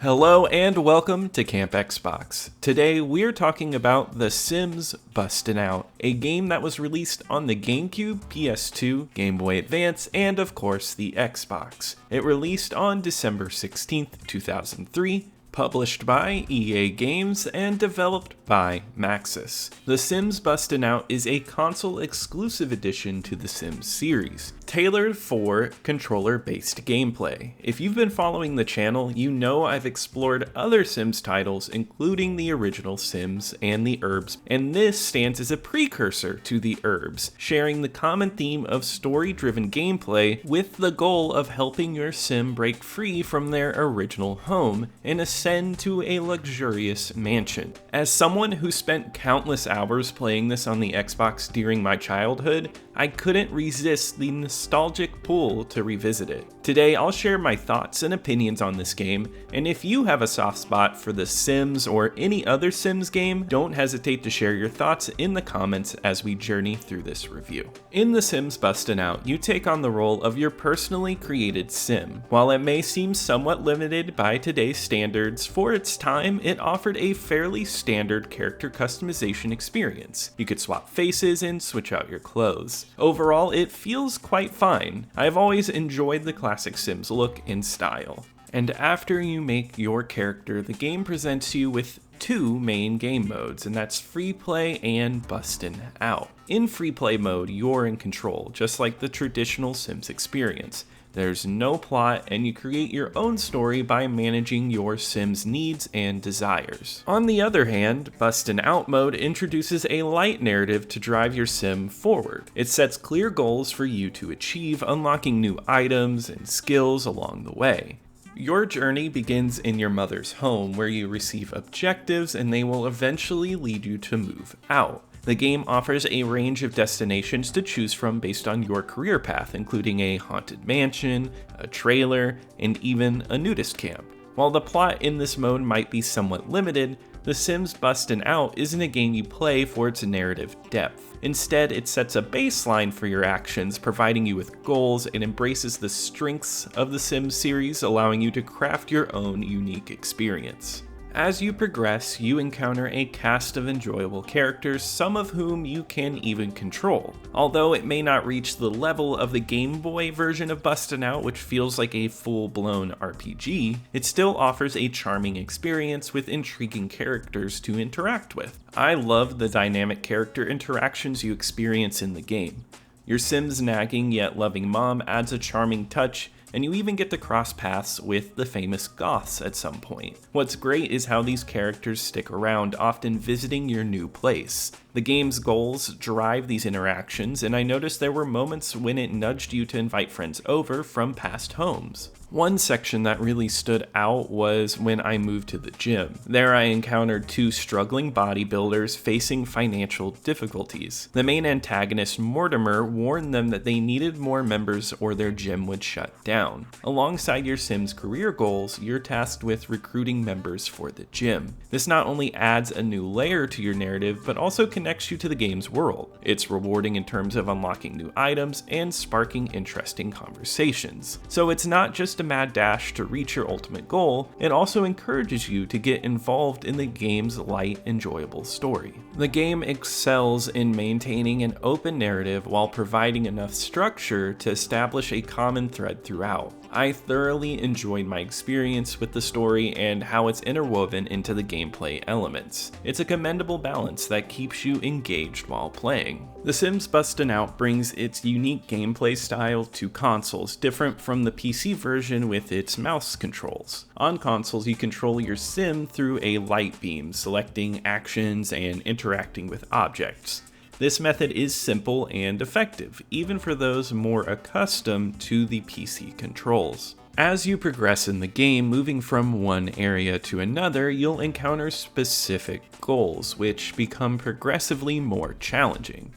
Hello and welcome to Camp Xbox. Today we're talking about The Sims Bustin' Out, a game that was released on the Gamecube, PS2, Game Boy Advance, and of course the Xbox. It released on December 16th, 2003, published by EA Games and developed by Maxis. The Sims Bustin' Out is a console-exclusive addition to the Sims series, tailored for controller-based gameplay. If you've been following the channel, you know I've explored other Sims titles, including the original Sims and the Urbs, and this stands as a precursor to the Urbs, sharing the common theme of story-driven gameplay with the goal of helping your Sim break free from their original home and ascend to a luxurious mansion. As someone who spent countless hours playing this on the Xbox during my childhood, I couldn't resist the nostalgic pull to revisit it. Today, I'll share my thoughts and opinions on this game, and if you have a soft spot for The Sims or any other Sims game, don't hesitate to share your thoughts in the comments as we journey through this review. In The Sims Bustin' Out, you take on the role of your personally created Sim. While it may seem somewhat limited by today's standards, for its time, it offered a fairly standard character customization experience. You could swap faces and switch out your clothes. Overall, it feels quite fine. I've always enjoyed the classic Sims look and style. And after you make your character, the game presents you with two main game modes, and that's free play and Bustin' Out. In free play mode, you're in control, just like the traditional Sims experience. There's no plot, and you create your own story by managing your Sim's needs and desires. On the other hand, Bustin' Out mode introduces a light narrative to drive your Sim forward. It sets clear goals for you to achieve, unlocking new items and skills along the way. Your journey begins in your mother's home, where you receive objectives and they will eventually lead you to move out. The game offers a range of destinations to choose from based on your career path, including a haunted mansion, a trailer, and even a nudist camp. While the plot in this mode might be somewhat limited, The Sims Bustin' Out isn't a game you play for its narrative depth. Instead, it sets a baseline for your actions, providing you with goals, and embraces the strengths of the Sims series, allowing you to craft your own unique experience. As you progress, you encounter a cast of enjoyable characters, some of whom you can even control. Although it may not reach the level of the Game Boy version of Bustin' Out, which feels like a full-blown RPG, it still offers a charming experience with intriguing characters to interact with. I love the dynamic character interactions you experience in the game. Your Sim's nagging yet loving mom adds a charming touch, and you even get to cross paths with the famous goths at some point. What's great is how these characters stick around, often visiting your new place. The game's goals drive these interactions, and I noticed there were moments when it nudged you to invite friends over from past homes. One section that really stood out was when I moved to the gym. There I encountered two struggling bodybuilders facing financial difficulties. The main antagonist, Mortimer, warned them that they needed more members or their gym would shut down. Alongside your Sim's career goals, you're tasked with recruiting members for the gym. This not only adds a new layer to your narrative, but also connects you to the game's world. It's rewarding in terms of unlocking new items and sparking interesting conversations. So it's not just a mad dash to reach your ultimate goal, it also encourages you to get involved in the game's light, enjoyable story. The game excels in maintaining an open narrative while providing enough structure to establish a common thread throughout. I thoroughly enjoyed my experience with the story and how it's interwoven into the gameplay elements. It's a commendable balance that keeps you engaged while playing. The Sims Bustin' Out brings its unique gameplay style to consoles, different from the PC version with its mouse controls. On consoles, you control your Sim through a light beam, selecting actions and interacting with objects. This method is simple and effective, even for those more accustomed to the PC controls. As you progress in the game, moving from one area to another, you'll encounter specific goals, which become progressively more challenging.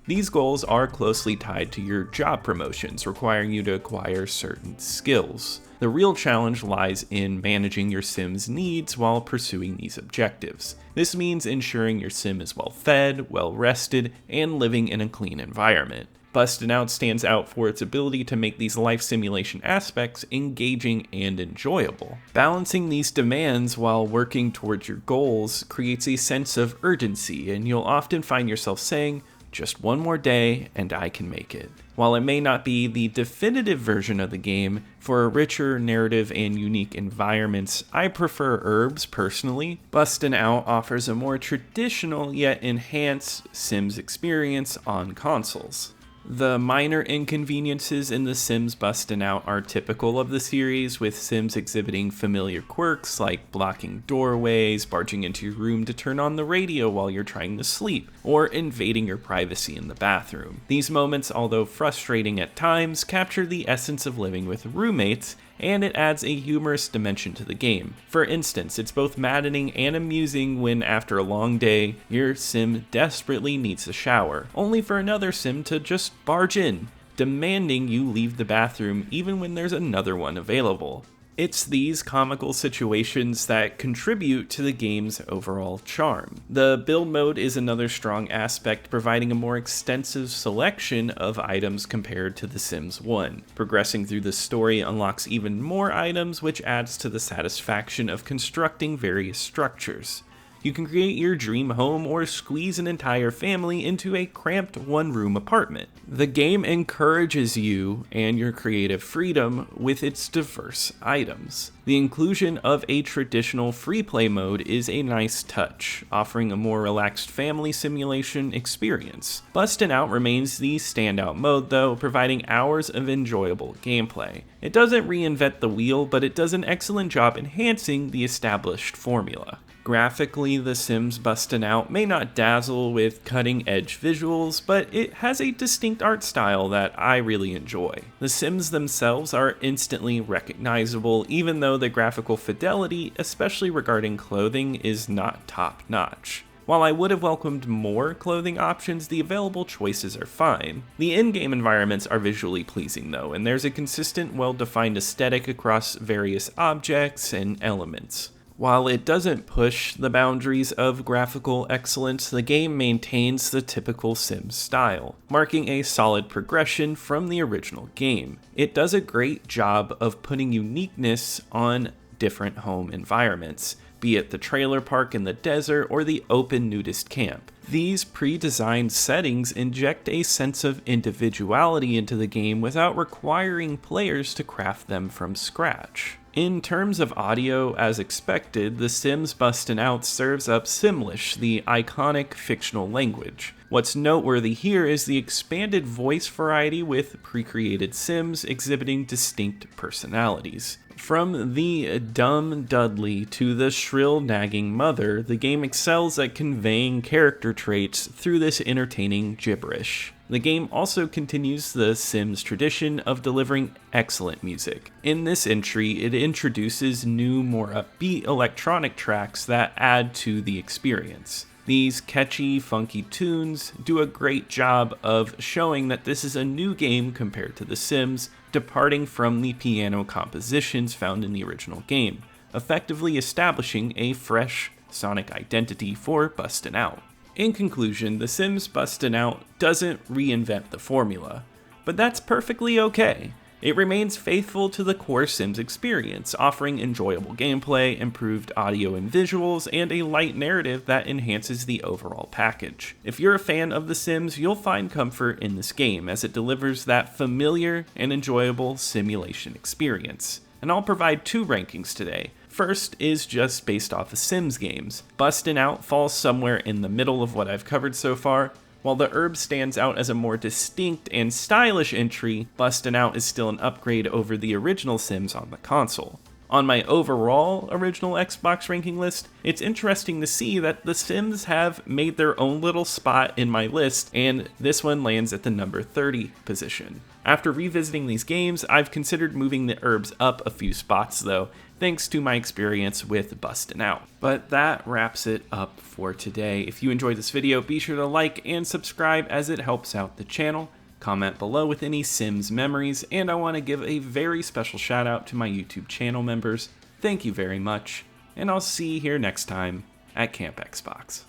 These goals are closely tied to your job promotions, requiring you to acquire certain skills. The real challenge lies in managing your Sim's needs while pursuing these objectives. This means ensuring your Sim is well fed, well rested, and living in a clean environment. Bustin Out stands out for its ability to make these life simulation aspects engaging and enjoyable. Balancing these demands while working towards your goals creates a sense of urgency, and you'll often find yourself saying, "Just one more day and I can make it." While it may not be the definitive version of the game, for a richer narrative and unique environments, I prefer Herbs personally. Bustin' Out offers a more traditional yet enhanced Sims experience on consoles. The minor inconveniences in The Sims Bustin' Out are typical of the series, with Sims exhibiting familiar quirks like blocking doorways, barging into your room to turn on the radio while you're trying to sleep, or invading your privacy in the bathroom. These moments, although frustrating at times, capture the essence of living with roommates, and it adds a humorous dimension to the game. For instance, it's both maddening and amusing when, after a long day, your Sim desperately needs a shower, only for another Sim to just barge in, demanding you leave the bathroom even when there's another one available. It's these comical situations that contribute to the game's overall charm. The build mode is another strong aspect, providing a more extensive selection of items compared to The Sims 1. Progressing through the story unlocks even more items, which adds to the satisfaction of constructing various structures. You can create your dream home or squeeze an entire family into a cramped one-room apartment. The game encourages you and your creative freedom with its diverse items. The inclusion of a traditional free play mode is a nice touch, offering a more relaxed family simulation experience. Bustin' Out remains the standout mode though, providing hours of enjoyable gameplay. It doesn't reinvent the wheel, but it does an excellent job enhancing the established formula. Graphically, The Sims Bustin' Out may not dazzle with cutting-edge visuals, but it has a distinct art style that I really enjoy. The Sims themselves are instantly recognizable, even though the graphical fidelity, especially regarding clothing, is not top-notch. While I would have welcomed more clothing options, the available choices are fine. The in-game environments are visually pleasing though, and there's a consistent, well-defined aesthetic across various objects and elements. While it doesn't push the boundaries of graphical excellence, the game maintains the typical Sims style, marking a solid progression from the original game. It does a great job of putting uniqueness on different home environments, be it the trailer park in the desert or the open nudist camp. These pre-designed settings inject a sense of individuality into the game without requiring players to craft them from scratch. In terms of audio, as expected, The Sims Bustin' Out serves up Simlish, the iconic fictional language. What's noteworthy here is the expanded voice variety with pre-created Sims exhibiting distinct personalities. From the dumb Dudley to the shrill nagging mother, the game excels at conveying character traits through this entertaining gibberish. The game also continues the Sims tradition of delivering excellent music. In this entry, it introduces new, more upbeat electronic tracks that add to the experience. These catchy, funky tunes do a great job of showing that this is a new game compared to The Sims, departing from the piano compositions found in the original game, effectively establishing a fresh sonic identity for Bustin' Out. In conclusion, The Sims Bustin' Out doesn't reinvent the formula, but that's perfectly okay. It remains faithful to the core Sims experience, offering enjoyable gameplay, improved audio and visuals, and a light narrative that enhances the overall package. If you're a fan of The Sims, you'll find comfort in this game, as it delivers that familiar and enjoyable simulation experience. And I'll provide two rankings today. First is just based off of Sims games. Bustin' Out falls somewhere in the middle of what I've covered so far. While the Herb stands out as a more distinct and stylish entry, Bustin' Out is still an upgrade over the original Sims on the console. On my overall original Xbox ranking list, it's interesting to see that the Sims have made their own little spot in my list, and this one lands at the number 30 position. After revisiting these games, I've considered moving the Herbs up a few spots though, thanks to my experience with Bustin' Out. But that wraps it up for today. If you enjoyed this video, be sure to like and subscribe as it helps out the channel. Comment below with any Sims memories, and I want to give a very special shout out to my YouTube channel members. Thank you very much, and I'll see you here next time at Camp Xbox.